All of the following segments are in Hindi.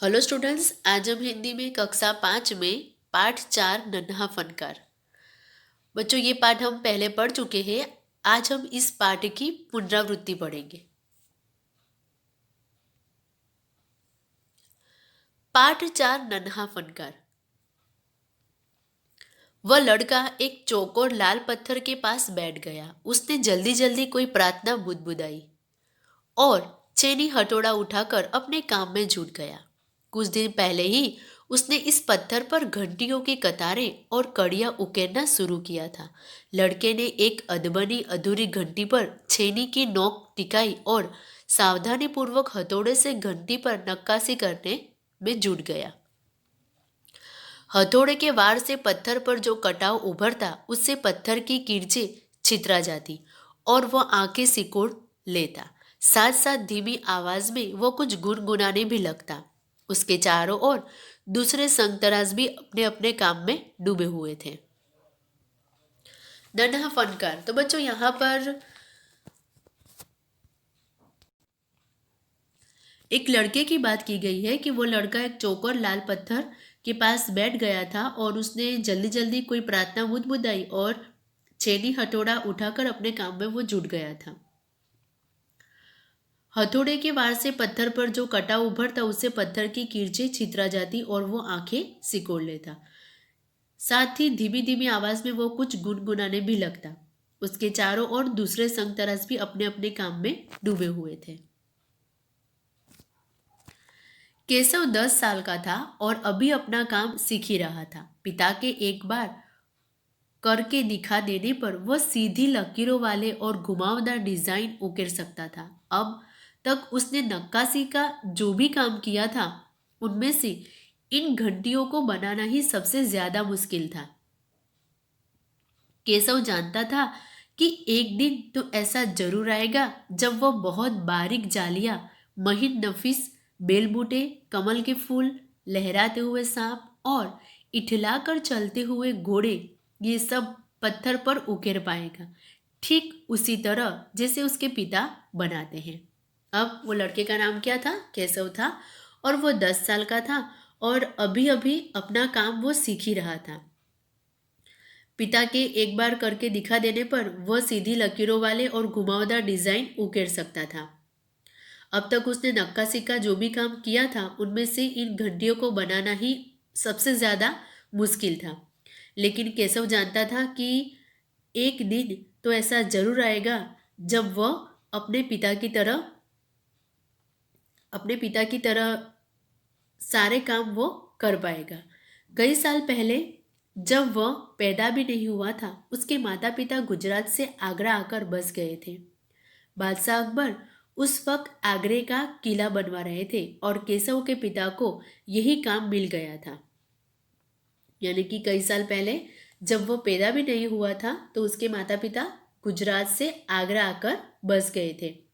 हेलो स्टूडेंट्स, आज हम हिंदी में कक्षा 5 में पाठ 4 नन्हा फनकार। बच्चों, ये पाठ हम पहले पढ़ चुके हैं। आज हम इस पाठ की पुनरावृत्ति पढ़ेंगे। पाठ 4 नन्हा फनकार। वह लड़का एक चौकोर लाल पत्थर के पास बैठ गया। उसने जल्दी जल्दी कोई प्रार्थना बुदबुदाई और चेनी हथौड़ा उठाकर अपने काम में जुट गया। कुछ दिन पहले ही उसने इस पत्थर पर घंटियों की कतारें और कड़ियां उकेरना शुरू किया था। लड़के ने एक अधबनी अधूरी घंटी पर छेनी की नोक टिकाई और सावधानीपूर्वक हथौड़े से घंटी पर नक्काशी करने में जुट गया। हथौड़े के वार से पत्थर पर जो कटाव उभरता, उससे पत्थर की किरचें छितरा जाती और वह आंखें सिकोड़ लेता। साथ साथ धीमी आवाज में वो कुछ गुनगुनाने भी लगता। उसके चारों ओर दूसरे संगतराज भी अपने अपने काम में डूबे हुए थे। नन्हा फनकार। तो बच्चों, यहाँ पर एक लड़के की बात की गई है कि वो लड़का एक चौकोर लाल पत्थर के पास बैठ गया था और उसने जल्दी जल्दी कोई प्रार्थना बुदबुदाई और छेनी हथौड़ा उठाकर अपने काम में वो जुट गया था। हथौड़े के वार से पत्थर पर जो कटा उभरता, उससे पत्थर की किरचें छितरा जाती और वो आंखें सिकोड़ लेता। साथ ही धीमी धीमी आवाज में वो कुछ गुनगुनाने भी लगता। उसके चारों ओर दूसरे संगतराज भी अपने अपने काम में डूबे हुए थे। केशव 10 साल का था और अभी अपना काम सीख ही रहा था। पिता के एक बार करके दिखा देने पर वह सीधी लकीरों वाले और घुमावदार डिजाइन उकेर सकता था। अब तक उसने नक्काशी का जो भी काम किया था, उनमें से इन घंटियों को बनाना ही सबसे ज्यादा मुश्किल था। केशव जानता था कि एक दिन तो ऐसा जरूर आएगा जब वह बहुत बारीक जालियां, महीन नफीस बेलबूटे, कमल के फूल, लहराते हुए सांप और इठलाकर चलते हुए घोड़े, ये सब पत्थर पर उकेर पाएगा, ठीक उसी तरह जैसे उसके पिता बनाते हैं। अब वो लड़के का नाम क्या था? केशव था। और वो 10 साल का था और अभी अभी अपना काम वो सीख ही रहा था। पिता के एक बार करके दिखा देने पर वह सीधी लकीरों वाले और घुमावदार डिजाइन उकेर सकता था। अब तक उसने नक्काशी का जो भी काम किया था, उनमें से इन घंटियों को बनाना ही सबसे ज्यादा मुश्किल था। लेकिन केशव जानता था कि एक दिन तो ऐसा जरूर आएगा जब वह अपने पिता की तरह सारे काम वो कर पाएगा। कई साल पहले, जब वह पैदा भी नहीं हुआ था, उसके माता पिता गुजरात से आगरा आकर बस गए थे। बादशाह अकबर उस वक्त आगरे का किला बनवा रहे थे और केशव के पिता को यही काम मिल गया था। यानी कि कई साल पहले जब वो पैदा भी नहीं हुआ था, तो उसके माता पिता गुजरात से आगरा आकर बस गए थे।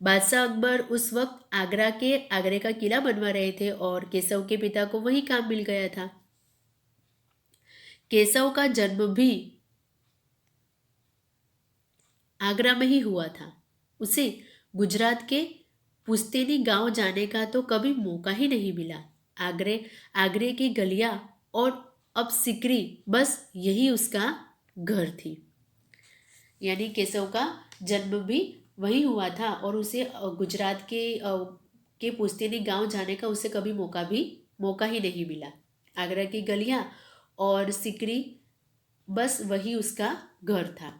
बादशाह अकबर उस वक्त आगरे का किला बनवा रहे थे और केशव के पिता को वही काम मिल गया था। केशव का जन्म भी आगरा में ही हुआ था। उसे गुजरात के पुश्तैनी गांव जाने का तो कभी मौका ही नहीं मिला। आगरे आगरे की गलियां और अब सिकरी, बस यही उसका घर थी। यानी केशव का जन्म भी वही हुआ था और उसे गुजरात के पुश्तैनी गांव जाने का उसे कभी मौका ही नहीं मिला। आगरा की गलियां और सिकरी, बस वही उसका घर था।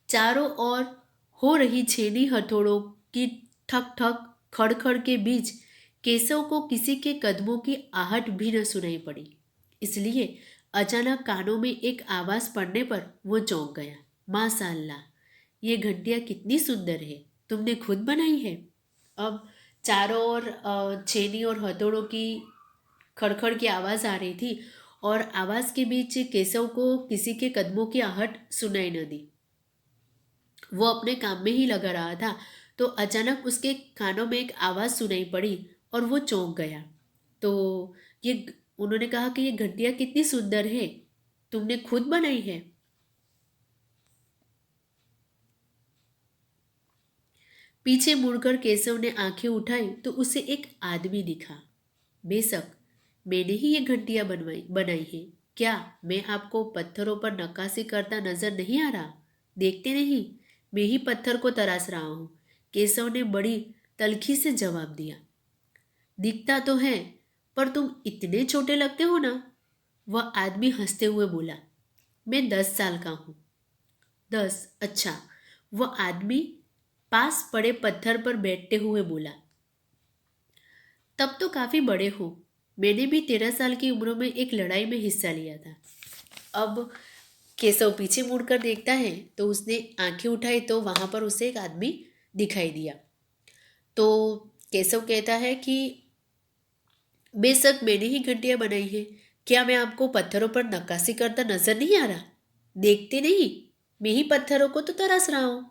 चारों ओर हो रही छेनी हथौड़ों की ठक ठक खड़खड़ के बीच केशव को किसी के कदमों की आहट भी न सुनाई पड़ी। इसलिए अचानक कानों में एक आवाज पड़ने पर वो चौंक गया। माशाअल्लाह, ये घंटियां कितनी सुंदर है, तुमने खुद बनाई है। अब चारों ओर छेनी और हथौड़ों की खड़खड़ की आवाज आ रही थी और आवाज के बीच केशव को किसी के कदमों की आहट सुनाई न दी। वो अपने काम में ही लगा रहा था, तो अचानक उसके कानों में एक आवाज सुनाई पड़ी और वो चौंक गया। तो ये उन्होंने कहा कि ये घंटियां कितनी सुंदर है, तुमने खुद बनाई है। पीछे मुड़कर केशव ने आंखें उठाई तो उसे एक आदमी दिखा। बेशक मैंने ही ये घंटियां बनाई है। क्या मैं आपको पत्थरों पर नक्काशी करता नजर नहीं आ रहा? देखते नहीं, मैं ही पत्थर को तराश रहा हूं। केशव ने बड़ी तल्खी से जवाब दिया। दिखता तो है, पर तुम इतने छोटे लगते हो ना। वह आदमी हंसते हुए बोला। मैं 10 साल का हूं। 10? अच्छा। वह आदमी पास पड़े पत्थर पर बैठते हुए बोला। तब तो काफी बड़े हो। मैंने भी 13 साल की उम्र में एक लड़ाई में हिस्सा लिया था। अब केशव पीछे मुड़कर देखता है तो उसने आंखें उठाई तो वहां पर उसे एक आदमी दिखाई दिया। तो केशव कहता है कि बेशक मैंने ही घंटियां बनाई है। क्या मैं आपको पत्थरों पर नक्काशी करता नजर नहीं आ रहा? देखते नहीं, मैं ही पत्थरों को तो तराश रहा हूं।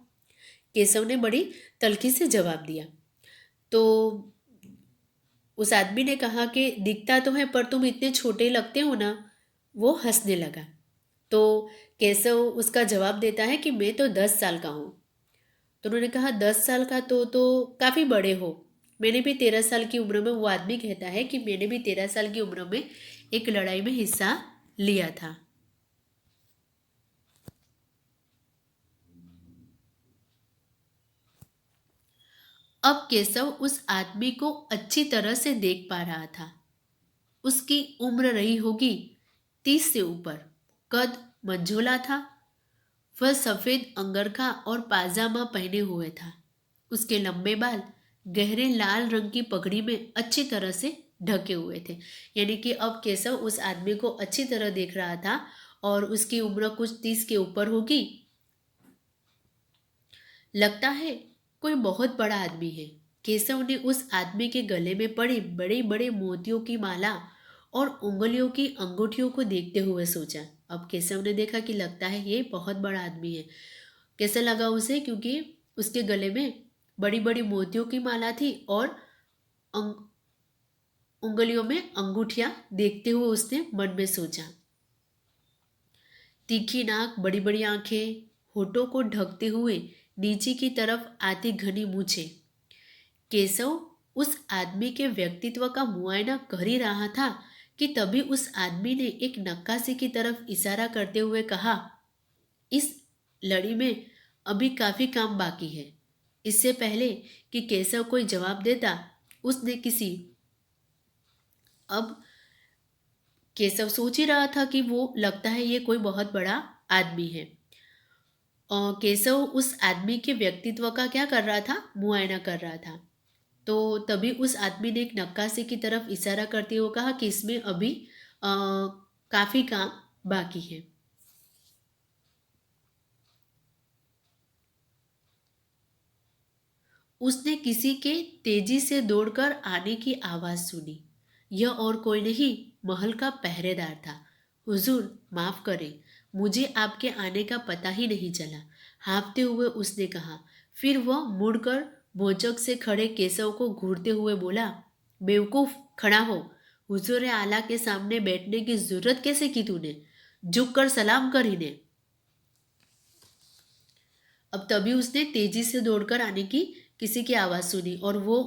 केशव ने बड़ी तल्खी से जवाब दिया। तो उस आदमी ने कहा कि दिखता तो है, पर तुम इतने छोटे लगते हो ना। वो हंसने लगा। तो केशव उसका जवाब देता है कि मैं तो 10 साल का हूँ। तो उन्होंने कहा 10 साल का तो काफ़ी बड़े हो। मैंने भी 13 साल की उम्र में, वो आदमी कहता है कि मैंने भी 13 साल की उम्र में एक लड़ाई में हिस्सा लिया था। अब केशव उस आदमी को अच्छी तरह से देख पा रहा था। उसकी उम्र रही होगी 30 से ऊपर। कद मंझोला था। वह सफेद अंगरखा और पाजामा पहने हुए था। उसके लंबे बाल गहरे लाल रंग की पगड़ी में अच्छी तरह से ढके हुए थे। यानी कि अब केशव उस आदमी को अच्छी तरह देख रहा था और उसकी उम्र कुछ 30 के ऊपर होगी। लगता है कोई बहुत बड़ा आदमी है। केशव ने उस आदमी के गले में पड़े बड़े बड़े मोतियों की माला और उंगलियों की अंगूठियों को देखते हुए सोचा। अब केशव ने देखा कि लगता है ये बहुत बड़ा आदमी है। कैसा लगा उसे? क्योंकि उसके गले में बड़ी बड़ी मोतियों की माला थी और अंग, उंगलियों में अंगूठियां। देखते हुए उसने मन में सोचा। तीखी नाक, बड़ी बड़ी आंखें, होठों को ढकते हुए नीचे की तरफ आती घनी मूछें। केशव उस आदमी के व्यक्तित्व का मुआयना कर ही रहा था कि तभी उस आदमी ने एक नक्काशी की तरफ इशारा करते हुए कहा, इस लड़ी में अभी काफी काम बाकी है। इससे पहले कि केशव कोई जवाब देता, उसने किसी अब केशव सोच ही रहा था कि वो लगता है ये कोई बहुत बड़ा आदमी है। और केशव उस आदमी के व्यक्तित्व का क्या कर रहा था? मुआयना कर रहा था। तो तभी उस आदमी ने एक नक्काशी की तरफ इशारा करते हुए कहा कि इसमें अभी काफी काम बाकी है। उसने किसी के तेजी से दौड़कर आने की आवाज सुनी। यह और कोई नहीं, महल का पहरेदार था। हुजूर, माफ करें, मुझे आपके आने का पता ही नहीं चला, हाँफते हुए उसने कहा। फिर वह मुड़कर भौचक से खड़े केशव को घूरते हुए बोला, बेवकूफ, खड़ा हो। हुजूर आला के सामने बैठने की जरूरत कैसे की तूने? झुक कर सलाम कर इन्हें। अब तभी उसने तेजी से दौड़कर आने की किसी की आवाज सुनी और वो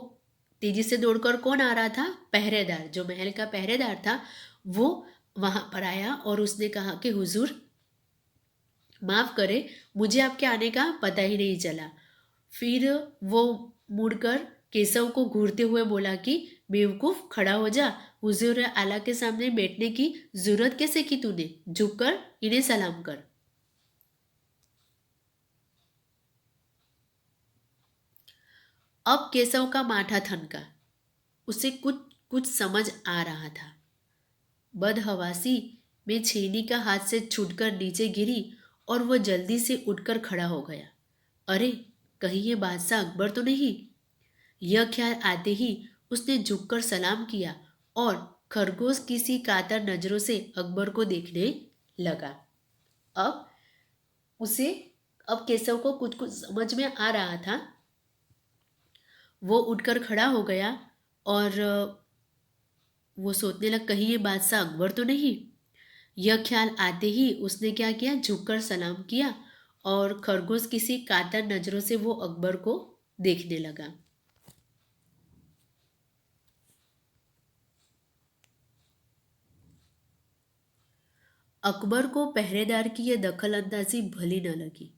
तेजी से दौड़कर कौन आ रहा था? पहरेदार, जो महल का पहरेदार था वो वहां पर आया और उसने कहा कि हुजूर माफ करें, मुझे आपके आने का पता ही नहीं चला। फिर वो मुड़कर केशव को घूरते हुए बोला कि बेवकूफ, खड़ा हो जा। हुजूर आला के सामने बैठने की जरूरत कैसे की तूने? झुककर इन्हें सलाम कर। अब केशव का माथा ठनका। उसे कुछ कुछ समझ आ रहा था। बदहवासी में छेनी का हाथ से छूटकर नीचे गिरी और वह जल्दी से उठकर खड़ा हो गया। अरे, कहीं ये बादशाह अकबर तो नहीं? यह ख्याल आते ही उसने झुककर सलाम किया और खरगोश की सी कातर नजरों से अकबर को देखने लगा। अब उसे अब केशव को कुछ कुछ समझ में आ रहा था। वो उठकर खड़ा हो गया और वो सोचने लगा, कहीं ये बादशाह अकबर तो नहीं? यह ख्याल आते ही उसने क्या किया? झुककर सलाम किया और खरगोश किसी कातर नजरों से वो अकबर को देखने लगा। अकबर को पहरेदार की यह दखल अंदाजी भली न लगी।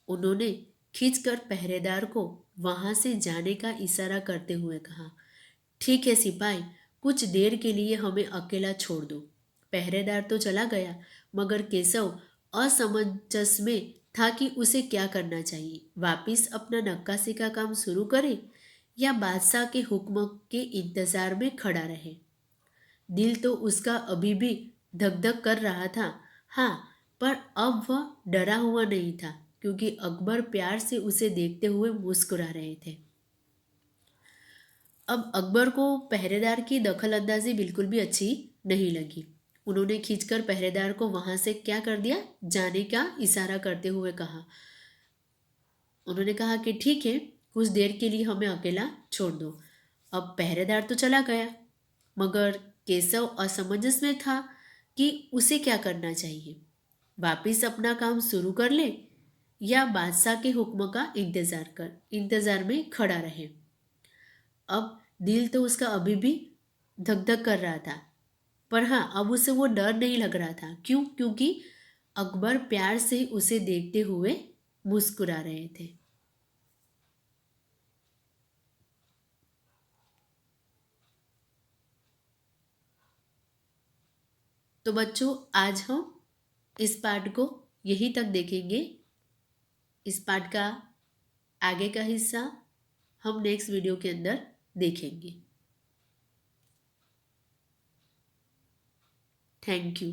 उन्होंने खींचकर पहरेदार को वहां से जाने का इशारा करते हुए कहा, ठीक है सिपाही, कुछ देर के लिए हमें अकेला छोड़ दो। पहरेदार तो चला गया, मगर केशव असमंजस में था कि उसे क्या करना चाहिए। वापिस अपना नक्काशी का काम शुरू करे या बादशाह के हुक्म के इंतजार में खड़ा रहे। दिल तो उसका अभी भी धक धक कर रहा था। हाँ, पर अब वह डरा हुआ नहीं था, क्योंकि अकबर प्यार से उसे देखते हुए मुस्कुरा रहे थे। अब अकबर को पहरेदार की दखल अंदाजी बिल्कुल भी अच्छी नहीं लगी। उन्होंने खींचकर पहरेदार को वहां से क्या कर दिया, जाने का इशारा करते हुए कहा। उन्होंने कहा कि ठीक है, कुछ देर के लिए हमें अकेला छोड़ दो। अब पहरेदार तो चला गया, मगर केशव असमंजस में था कि उसे क्या करना चाहिए। वापिस अपना काम शुरू कर ले या बादशाह के हुक्म का इंतजार में खड़ा रहे। अब दिल तो उसका अभी भी धक धक कर रहा था, पर हाँ, अब उसे वो डर नहीं लग रहा था। क्यों? क्योंकि अकबर प्यार से उसे देखते हुए मुस्कुरा रहे थे। तो बच्चों, आज हम इस पाठ को यहीं तक देखेंगे। इस पाठ का आगे का हिस्सा हम नेक्स्ट वीडियो के अंदर देखेंगे। Thank you.